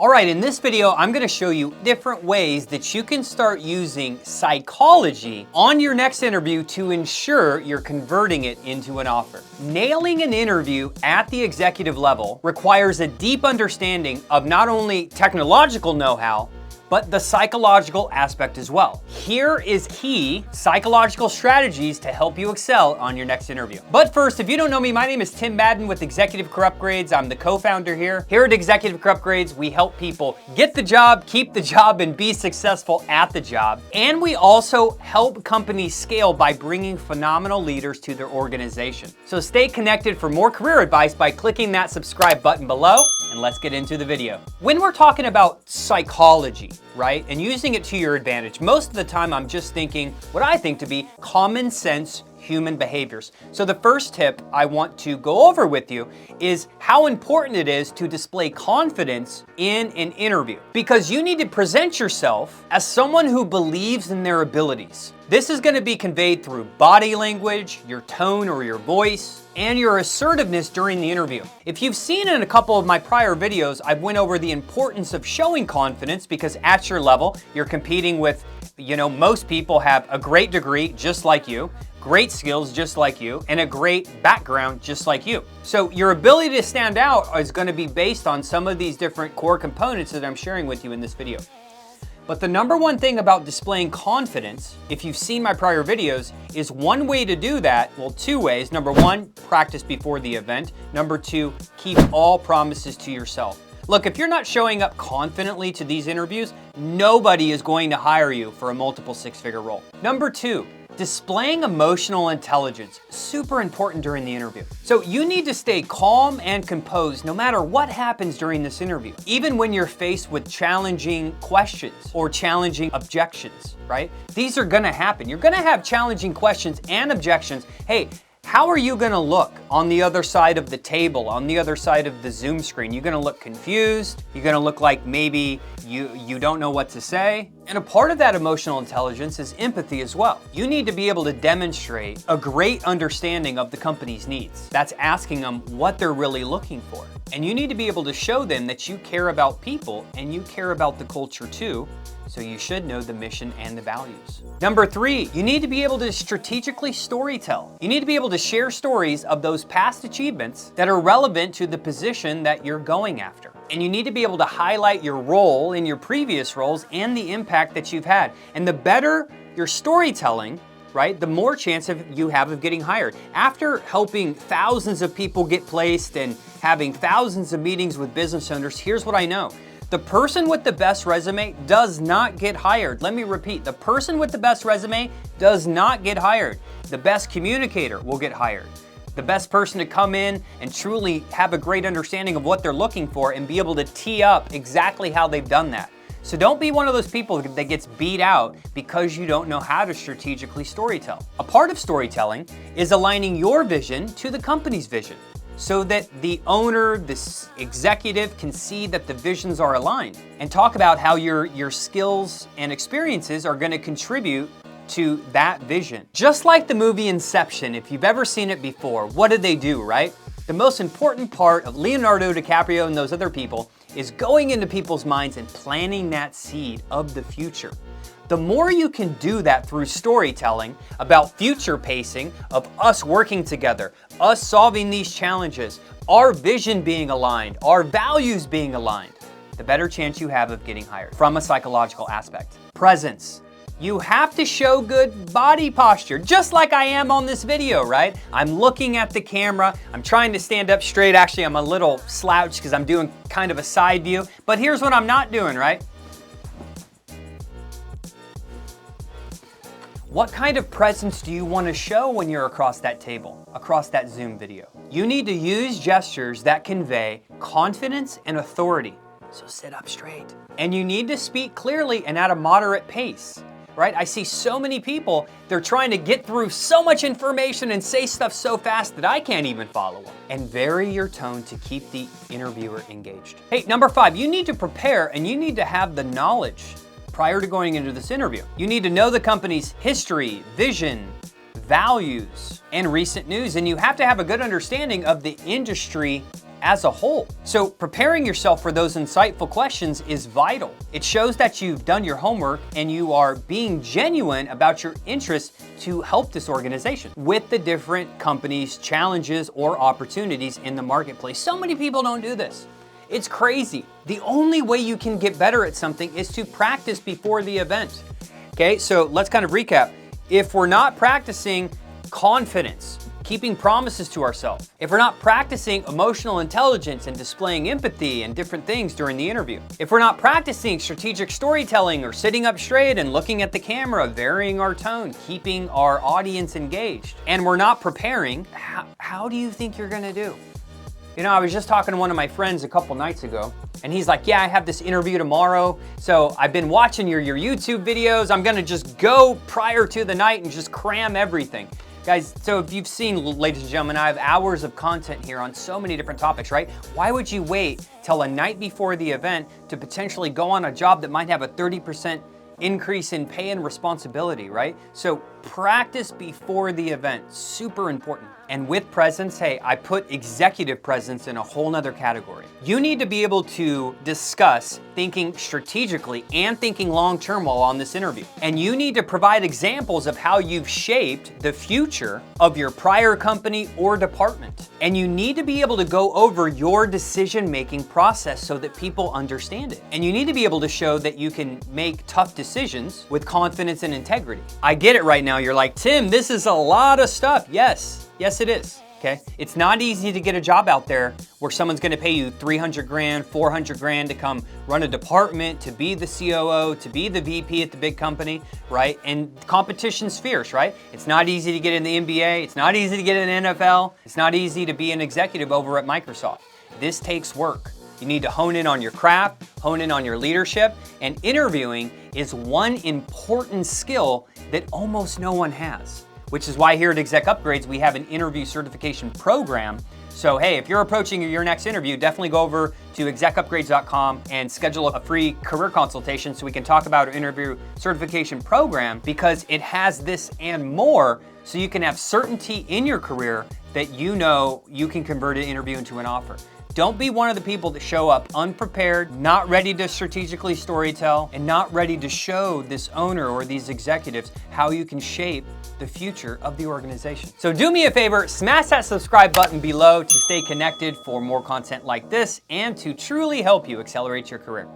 All right, in this video, I'm gonna show you different ways that you can start using psychology on your next interview to ensure you're converting it into an offer. Nailing an interview at the executive level requires a deep understanding of not only technological know-how, but the psychological aspect as well. Here is key psychological strategies to help you excel on your next interview. But first, if you don't know me, my name is Tim Madden with Executive Career Upgrades. I'm the co-founder here. Here at Executive Career Upgrades, we help people get the job, keep the job, and be successful at the job. And we also help companies scale by bringing phenomenal leaders to their organization. So stay connected for more career advice by clicking that subscribe button below, and let's get into the video. When we're talking about psychology, right, and using it to your advantage, most of the time I'm just thinking what I think to be common sense human behaviors. So the first tip I want to go over with you is how important it is to display confidence in an interview, because you need to present yourself as someone who believes in their abilities. This is going to be conveyed through body language, your tone or your voice, and your assertiveness during the interview. If you've seen in a couple of my prior videos, I've went over the importance of showing confidence, because at your level, you're competing with, most people have a great degree just like you, great skills just like you, and a great background just like you. So your ability to stand out is going to be based on some of these different core components that I'm sharing with you in this video. But the number one thing about displaying confidence, if you've seen my prior videos, is one way to do that, well, two ways. Number one, practice before the event. Number two, keep all promises to yourself. Look, if you're not showing up confidently to these interviews, nobody is going to hire you for a multiple six-figure role. Number two, displaying emotional intelligence, super important during the interview. So you need to stay calm and composed no matter what happens during this interview, even when you're faced with challenging questions or challenging objections, right? These are gonna happen. You're gonna have challenging questions and objections. Hey, how are you gonna look on the other side of the table, on the other side of the Zoom screen? You're gonna look confused. You're gonna look like maybe you don't know what to say. And a part of that emotional intelligence is empathy as well. You need to be able to demonstrate a great understanding of the company's needs. That's asking them what they're really looking for. And you need to be able to show them that you care about people and you care about the culture too. So you should know the mission and the values. Number three, you need to be able to strategically storytell. You need to be able to share stories of those past achievements that are relevant to the position that you're going after. And you need to be able to highlight your role in your previous roles and the impact that you've had. And the better your storytelling, right, the more chance you have of getting hired. After helping thousands of people get placed and having thousands of meetings with business owners, here's what I know. The person with the best resume does not get hired. Let me repeat, the person with the best resume does not get hired. The best communicator will get hired. The best person to come in and truly have a great understanding of what they're looking for and be able to tee up exactly how they've done that. So don't be one of those people that gets beat out because you don't know how to strategically storytell. A part of storytelling is aligning your vision to the company's vision, so that the owner, this executive can see that the visions are aligned, and talk about how your skills and experiences are gonna contribute to that vision. Just like the movie Inception, if you've ever seen it before, what did they do, right? The most important part of Leonardo DiCaprio and those other people is going into people's minds and planting that seed of the future. The more you can do that through storytelling about future pacing, of us working together, us solving these challenges, our vision being aligned, our values being aligned, the better chance you have of getting hired. From a psychological aspect. Presence. You have to show good body posture, just like I am on this video, right? I'm looking at the camera, I'm trying to stand up straight. Actually, I'm a little slouched because I'm doing kind of a side view, but here's what I'm not doing, right? What kind of presence do you want to show when you're across that table, across that Zoom video? You need to use gestures that convey confidence and authority. So sit up straight. And you need to speak clearly and at a moderate pace, right? I see so many people, they're trying to get through so much information and say stuff so fast that I can't even follow them. And vary your tone to keep the interviewer engaged. Hey, number five, you need to prepare and you need to have the knowledge prior to going into this interview. You need to know the company's history, vision, values, and recent news. And you have to have a good understanding of the industry as a whole. So preparing yourself for those insightful questions is vital. It shows that you've done your homework and you are being genuine about your interest to help this organization with the different companies, challenges, or opportunities in the marketplace. So many people don't do this. It's crazy. The only way you can get better at something is to practice before the event. Okay, so let's kind of recap. If we're not practicing confidence, keeping promises to ourselves, if we're not practicing emotional intelligence and displaying empathy and different things during the interview, if we're not practicing strategic storytelling or sitting up straight and looking at the camera, varying our tone, keeping our audience engaged, and we're not preparing, how do you think you're gonna do? You know, I was just talking to one of my friends a couple nights ago, and he's like, yeah, I have this interview tomorrow, so I've been watching your YouTube videos. I'm gonna just go prior to the night and just cram everything. Guys, so if you've seen, ladies and gentlemen, I have hours of content here on so many different topics, right? Why would you wait till a night before the event to potentially go on a job that might have a 30% increase in pay and responsibility, right? So practice before the event, super important. And with presence, hey, I put executive presence in a whole nother category. You need to be able to discuss thinking strategically and thinking long-term while on this interview. And you need to provide examples of how you've shaped the future of your prior company or department. And you need to be able to go over your decision-making process so that people understand it. And you need to be able to show that you can make tough decisions with confidence and integrity. I get it right now. You're like, Tim, this is a lot of stuff. Yes, it is, okay? It's not easy to get a job out there where someone's gonna pay you 300 grand, 400 grand to come run a department, to be the COO, to be the VP at the big company, right? And competition's fierce, right? It's not easy to get in the NBA. It's not easy to get in the NFL. It's not easy to be an executive over at Microsoft. This takes work. You need to hone in on your craft, hone in on your leadership, and interviewing is one important skill that almost no one has. Which is why here at Exec Upgrades, we have an interview certification program. So hey, if you're approaching your next interview, definitely go over to execupgrades.com and schedule a free career consultation so we can talk about our interview certification program, because it has this and more so you can have certainty in your career that you know you can convert an interview into an offer. Don't be one of the people that show up unprepared, not ready to strategically storytell, and not ready to show this owner or these executives how you can shape the future of the organization. So do me a favor, smash that subscribe button below to stay connected for more content like this and to truly help you accelerate your career.